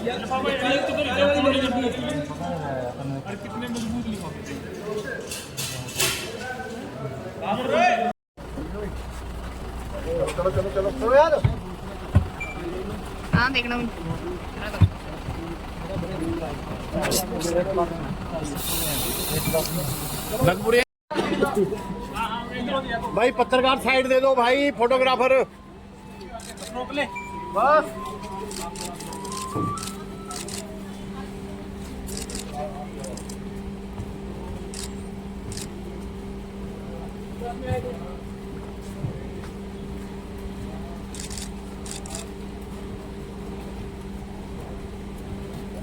कितने मजबूत चलो चलो चलो चलो यार। हाँ देखना भाई पत्रकार साइड दे दो भाई, फोटोग्राफर रोक ले बस।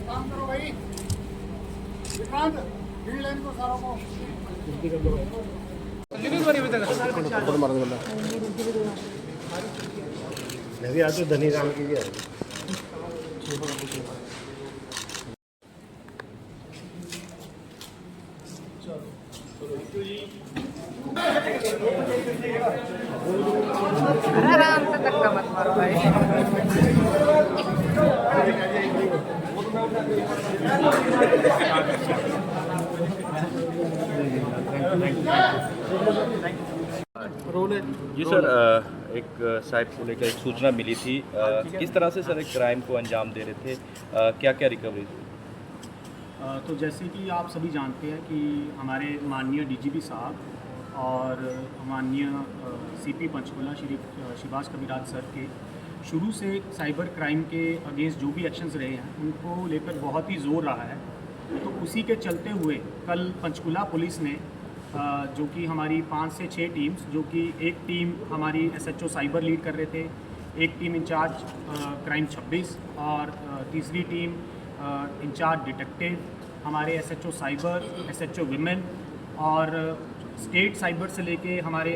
काम करो भाई, विक्रांत भीड़ लाइन को सारों को मार दो बंदा। मैं भी आज तो धनी राम की भी है। आराम से धक्का मत मारो भाई। जी सर, एक साइट को लेकर एक सूचना मिली थी, किस तरह से सर एक क्राइम को अंजाम दे रहे थे, क्या क्या रिकवरी हुई? तो जैसे कि आप सभी जानते हैं कि हमारे माननीय डीजीपी साहब और माननीय सीपी पंचकुला श्री शिवाज कविराज सर के शुरू से साइबर क्राइम के अगेंस्ट जो भी एक्शंस रहे हैं उनको लेकर बहुत ही जोर रहा है। तो उसी के चलते हुए कल पंचकुला पुलिस ने जो कि हमारी 5 से 6 टीम्स, जो कि एक टीम हमारी एसएचओ साइबर लीड कर रहे थे, एक टीम इंचार्ज क्राइम 26 और तीसरी टीम इंचार्ज डिटेक्टिव, हमारे एसएचओ साइबर, एसएचओ विमेन और स्टेट साइबर से लेके हमारे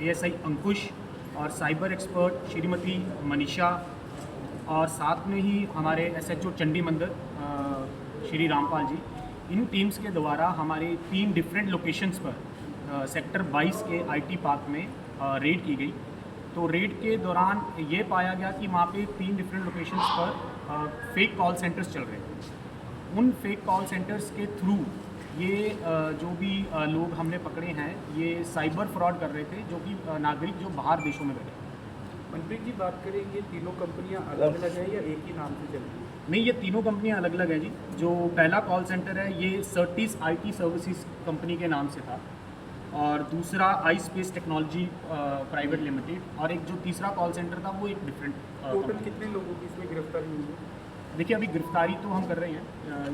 एएसआई अंकुश और साइबर एक्सपर्ट श्रीमती मनीषा और साथ में ही हमारे एसएचओ चंडी मंदिर श्री रामपाल जी, इन टीम्स के द्वारा हमारे 3 डिफरेंट लोकेशंस पर सेक्टर 22 के आईटी पार्क में रेड की गई। तो रेड के दौरान ये पाया गया कि वहाँ पे 3 डिफरेंट लोकेशंस पर फेक कॉल सेंटर्स चल रहे थे। उन फेक कॉल सेंटर्स के थ्रू ये जो भी लोग हमने पकड़े हैं ये साइबर फ्रॉड कर रहे थे, जो कि नागरिक जो बाहर देशों में बैठे। मनप्रीत जी, बात करें ये तीनों कंपनियां अलग अलग हैं या एक ही नाम से चल रही है? नहीं, ये तीनों कंपनियां अलग अलग हैं जी। जो पहला कॉल सेंटर है ये सर्टिस आईटी सर्विसेज कंपनी के नाम से था और दूसरा आई स्पेस टेक्नोलॉजी प्राइवेट लिमिटेड और एक जो तीसरा कॉल सेंटर था वो एक डिफरेंट। टोटल कितने लोगों की इसमें गिरफ्तारी हुई है? देखिए, अभी गिरफ्तारी तो हम कर रहे हैं,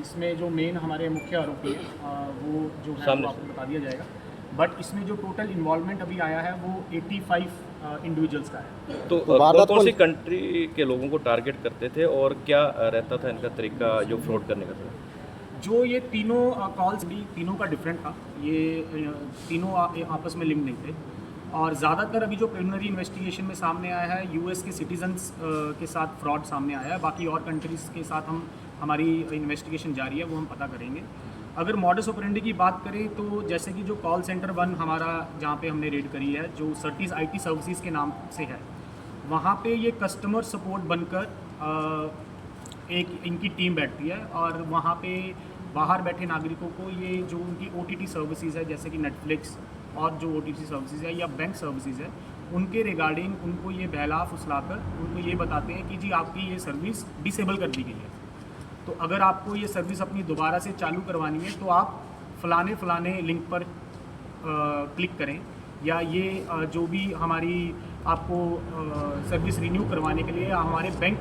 इसमें जो मेन हमारे मुख्य आरोपी है वो जो है वो आपको बता दिया जाएगा, बट इसमें जो टोटल इन्वॉल्वमेंट अभी आया है वो 85 इंडिविजुअल्स का है। तो कौन सी कंट्री के लोगों को टारगेट करते थे और क्या रहता था इनका तरीका जो फ्रॉड करने का था? जो ये तीनों कॉल्स भी तीनों का डिफरेंट था, ये तीनों आपस में लिंक नहीं थे और ज़्यादातर अभी जो प्रिलिमिनरी इन्वेस्टिगेशन में सामने आया है यूएस के सिटीजन्स के साथ फ्रॉड सामने आया है। बाकी और कंट्रीज़ के साथ हमारी इन्वेस्टिगेशन जारी है, वो हम पता करेंगे। अगर मॉडस ऑपरेंडी की बात करें तो जैसे कि जो कॉल सेंटर 1 हमारा जहाँ पे हमने रेड करी है जो सर्टिस आईटी सर्विसेज के नाम से है, वहाँ पे ये कस्टमर सपोर्ट बनकर एक इनकी टीम बैठती है और वहाँ पे बाहर बैठे नागरिकों को ये जो उनकी ओटीटी सर्विसेज है जैसे कि नेटफ्लिक्स और जो ओटीटी सर्विसेज है या बैंक सर्विसेज है उनके रिगार्डिंग उनको ये बहला फुसलाकर उनको ये बताते हैं कि जी आपकी ये सर्विस डिसेबल कर दी गई है, तो अगर आपको ये सर्विस अपनी दोबारा से चालू करवानी है तो आप फलाने लिंक पर क्लिक करें या ये जो भी हमारी आपको सर्विस रिन्यू करवाने के लिए हमारे बैंक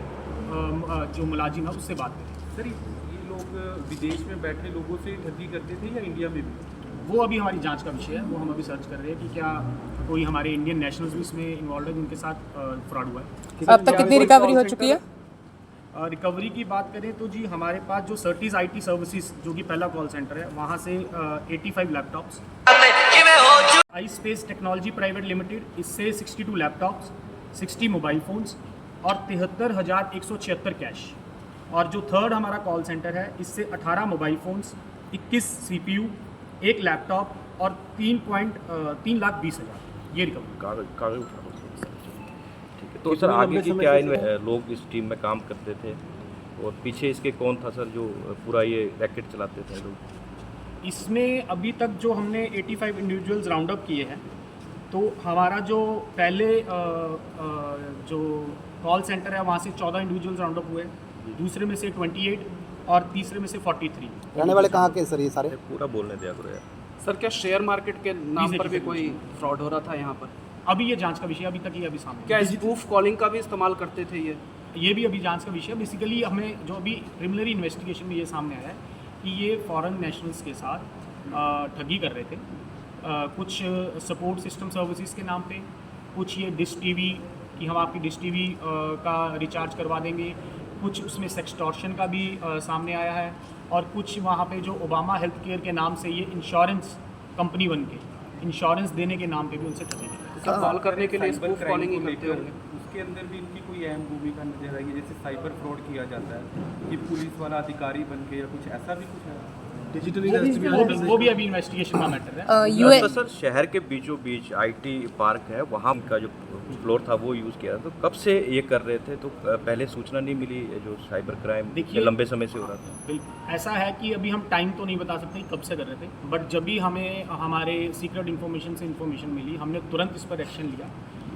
जो मुलाजिम है उससे बात करें। सर, ये लोग विदेश में बैठे लोगों से ठगी करते थे या इंडिया में भी? वो अभी हमारी जांच का विषय है, वो हम अभी सर्च कर रहे हैं कि क्या कोई हमारे इंडियन नेशनल्स भी इसमें इन्वॉल्व है जिनके साथ फ्रॉड हुआ है। अब तक कितनी रिकवरी हो चुकी है? रिकवरी की बात करें तो जी हमारे पास जो सर्टिस आईटी सर्विसेज जो कि पहला कॉल सेंटर है वहाँ से 85 लैपटॉप्स, आई स्पेस टेक्नोलॉजी प्राइवेट लिमिटेड इससे 62 लैपटॉप्स, 60 मोबाइल फ़ोन्स और 73,176 कैश, और जो थर्ड हमारा कॉल सेंटर है इससे 18 मोबाइल फ़ोन्स, 21 CPU, 1 लैपटॉप और 3,20,000 ये रिकवरी। तो सर आगे की क्या लोग इस टीम में काम करते थे और पीछे इसके कौन था सर जो पूरा ये रैकेट चलाते थे लोग? इसमें अभी तक जो हमने 85 इंडिविजुअल्स राउंड अप किए हैं, तो हमारा जो पहले जो कॉल सेंटर है वहाँ से 14 इंडिविजुअल्स राउंड अप हुए, दूसरे में से 28 और तीसरे में से 43। रहने वाले कहाँ के सर ये सारे? पूरा बोलने दिया करो यार। सर क्या शेयर मार्केट के नाम पर भी कोई फ्रॉड हो रहा था यहाँ पर? अभी ये जांच का विषय, अभी तक ये अभी सामने क्या स्पूफ कॉलिंग का भी इस्तेमाल करते थे ये भी अभी जांच का विषय। बेसिकली हमें जो अभी प्रिलिमिनरी इन्वेस्टिगेशन में ये सामने आया है कि ये फॉरेन नेशनल्स के साथ ठगी कर रहे थे, कुछ सपोर्ट सिस्टम सर्विसेज के नाम पे, कुछ ये डिश टीवी कि हम आपकी डिश टीवी का रिचार्ज करवा देंगे, कुछ उसमें सेक्सटॉर्शन का भी सामने आया है, और कुछ वहाँ पे जो ओबामा हेल्थ केयर के नाम से ये इंश्योरेंस कंपनी बन के इंश्योरेंस देने के नाम पे भी उनसे ठगी है। सर कॉल करने के लिए स्पूफ कॉलिंग ही करते होंगे। उसके अंदर भी इनकी कोई अहम भूमिका नजर आएगी, जैसे साइबर फ्रॉड किया जाता है कि पुलिस वाला अधिकारी बन के या कुछ ऐसा भी कुछ है? वो भी अभी इन्वेस्टिगेशन का मैटर है। तो सर शहर के बीचों बीच आईटी पार्क है, वहाँ का जो फ्लोर था वो यूज़ किया, तो कब से ये कर रहे थे? तो पहले सूचना नहीं मिली जो साइबर क्राइम लंबे समय से हो रहा था? ऐसा है कि अभी हम टाइम तो नहीं बता सकते कब से कर रहे थे, बट जब भी हमें हमारे सीक्रेट इन्फॉर्मेशन से इन्फॉर्मेशन मिली, हमने तुरंत इस पर एक्शन लिया,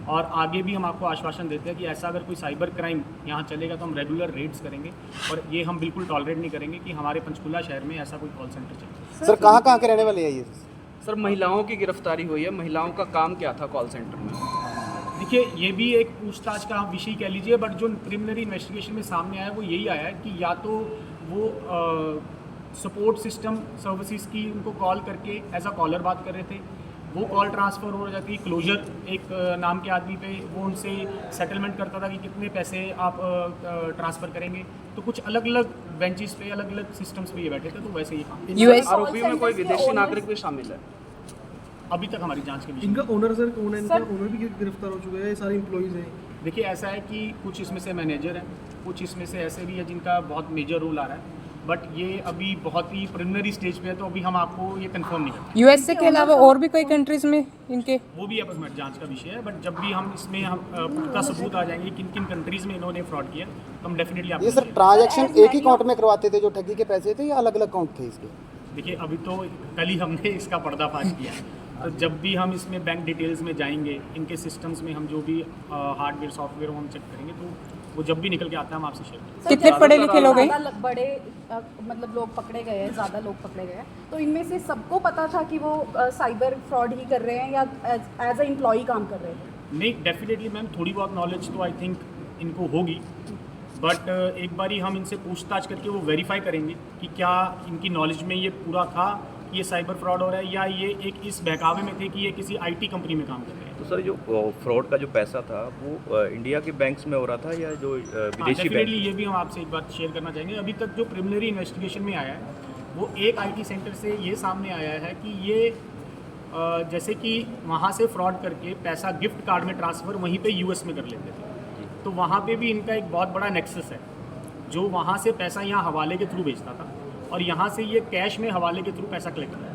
और आगे भी हम आपको आश्वासन देते हैं कि ऐसा अगर कोई साइबर क्राइम यहाँ चलेगा तो हम रेगुलर रेड्स करेंगे, और ये हम बिल्कुल टॉलरेट नहीं करेंगे कि हमारे पंचकुला शहर में ऐसा कोई कॉल सेंटर चले। सर कहाँ के रहने वाले हैं ये? सर महिलाओं की गिरफ्तारी हुई है, महिलाओं का काम क्या था कॉल सेंटर में? देखिए ये भी एक पूछताछ का विषय कह लीजिए, बट जो प्रिलिमिनरी इन्वेस्टिगेशन में सामने आया है वो यही आया है कि या तो वो सपोर्ट सिस्टम सर्विसेज की उनको कॉल करके एज अ कॉलर बात कर रहे थे, वो कॉल ट्रांसफ़र हो जाती, क्लोजर एक नाम के आदमी पे वो उनसे सेटलमेंट करता था कि कितने पैसे आप ट्रांसफ़र करेंगे, तो कुछ अलग अलग बेंचेस पे अलग अलग सिस्टम्स पे ये बैठे थे, तो वैसे ही काम। यूएस आरोपियों में कोई विदेशी नागरिक भी शामिल है? अभी तक हमारी जांच के विषय। इनका ओनर सर कौन है? इनका ओनर भी गिरफ्तार हो चुका है, ये सारे एम्प्लॉइज हैं। देखिए ऐसा है कि कुछ इसमें से मैनेजर हैं, कुछ इसमें से ऐसे भी है जिनका बहुत मेजर रोल आ रहा है, बट ये अभी बहुत ही प्रिलिमिनरी स्टेज पे है, तो अभी हम आपको ये कंफर्म नहीं करते। यूएसए के अलावा और भी कोई कंट्रीज में इनके? वो भी अब जांच का विषय है, बट जब भी हम इसमें हम पुख्ता सबूत आ जाएंगे किन किन कंट्रीज में इन्होंने फ्रॉड किया, तो हम डेफिनेटली ये आपको सर ट्रांजैक्शन एक ही अकाउंट में करवाते थे जो ठगी के पैसे थे, या अलग अलग अकाउंट थे इसके? देखिए अभी तो कल ही हमने इसका पर्दाफाश किया है, तो जब भी हम इसमें बैंक डिटेल्स में जाएंगे, इनके सिस्टम्स में हम जो भी हार्डवेयर सॉफ्टवेयर हम चेक करेंगे, तो वो जब भी निकल के आता है हम आपसे शेयर करेंगे। कितने पढ़े लिखे लोग हैं? बड़े मतलब लोग पकड़े गए हैं, ज़्यादा लोग पकड़े गए हैं, तो इनमें से सबको पता था कि वो साइबर फ्रॉड ही कर रहे हैं या एज अ एम्प्लॉई काम कर रहे हैं? नहीं, डेफिनेटली मैम थोड़ी बहुत नॉलेज तो आई थिंक इनको होगी, बट एक बारी हम इनसे पूछताछ करके वो वेरीफाई करेंगे कि क्या इनकी नॉलेज में ये पूरा था कि ये साइबर फ्रॉड हो रहा है, या ये एक इस बहकावे में थे कि ये किसी आईटी कंपनी में काम कर रहे हैं। तो सर जो फ्रॉड का जो पैसा था वो इंडिया के बैंक्स में हो रहा था या जो विदेशी बैंक? डेफिनेटली ये भी हम आपसे एक बात शेयर करना चाहेंगे। अभी तक जो प्रिलिमिनरी इन्वेस्टिगेशन में आया है वो एक आईटी सेंटर से ये सामने आया है कि ये जैसे कि वहाँ से फ्रॉड करके पैसा गिफ्ट कार्ड में ट्रांसफ़र वहीं पे यूएस में कर लेते थे, तो वहाँ पे भी इनका एक बहुत बड़ा नेक्सस है, जो वहाँ से पैसा यहाँ हवाले के थ्रू भेजता था और यहाँ से ये कैश में हवाले के थ्रू पैसा कलेक्ट करता है।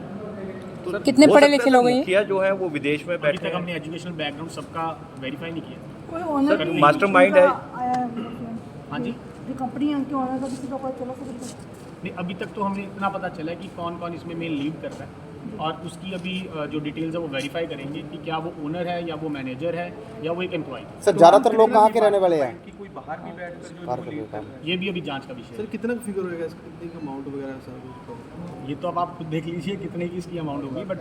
तो कितने पढ़े लिखे लोग हैं? मुखिया जो है वो विदेश में अभी बैठे तक हैं। हमने एजुकेशनल बैकग्राउंड सबका वेरीफाई नहीं किया। कोई ओनर सर मास्टरमाइंड है। हाँ जी, जो कंपनी है उनके ओनर का किसी का पता चला सकता है? नहीं अभी तक तो हमें इतना पता चला है कि कौन कौन इसमें मेन लीड कर रहा है, और उसकी अभी जो डिटेल्स है वो वेरीफाई करेंगे कि क्या वो ओनर है या वो मैनेजर है या वो एक एम्प्लॉय। सर ज़्यादातर लोग कहाँ के रहने वाले हैं? कि कोई बाहर भी बैठ कर जो कार इनको कर लीड देता कर है। रहा है? ये भी अभी जांच का विषय सर कितना फिगर होएगा इसका, कितने का अमाउंट वगैरह सर? है। ये तो अब आप खुद देख लीजिए कितने की इसकी अमाउंट होगी, बट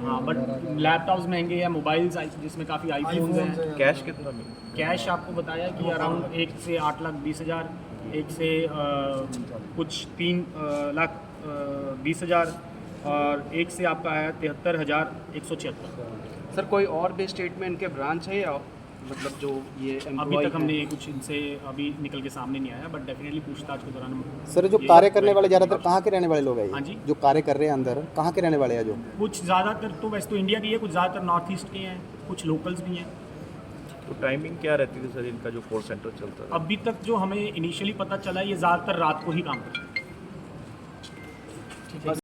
हाँ, बट लैपटॉप्स महंगे हैं, मोबाइल्स जिसमें काफ़ी आईफोन्स हैं। कैश कितना मिला? कैश आपको बताया कि अराउंड 1 से 8,20,000, 1 से कुछ 3,20,000 और 1 से आपका है 73,176। सर कोई और भी स्टेट में इनके ब्रांच है या मतलब जो ये अभी employee तक हमने हैं? ये कुछ इनसे अभी निकल के सामने नहीं आया, बट डेफिनेटली पूछताछ के दौरान हम सर जो कार्य करने वाले ज़्यादातर कहाँ के रहने वाले लोग हैं? हाँ जी? जो कार्य कर रहे हैं अंदर कहाँ के रहने वाले हैं? जो कुछ ज़्यादातर तो वैसे तो इंडिया की है, कुछ ज़्यादातर नॉर्थ ईस्ट के हैं, कुछ लोकल्स भी हैं। तो टाइमिंग क्या रहती थी सर इनका जो कॉल सेंटर चलता था? अभी तक जो हमें इनिशियली पता चला है ये ज़्यादातर रात को ही काम करते हैं।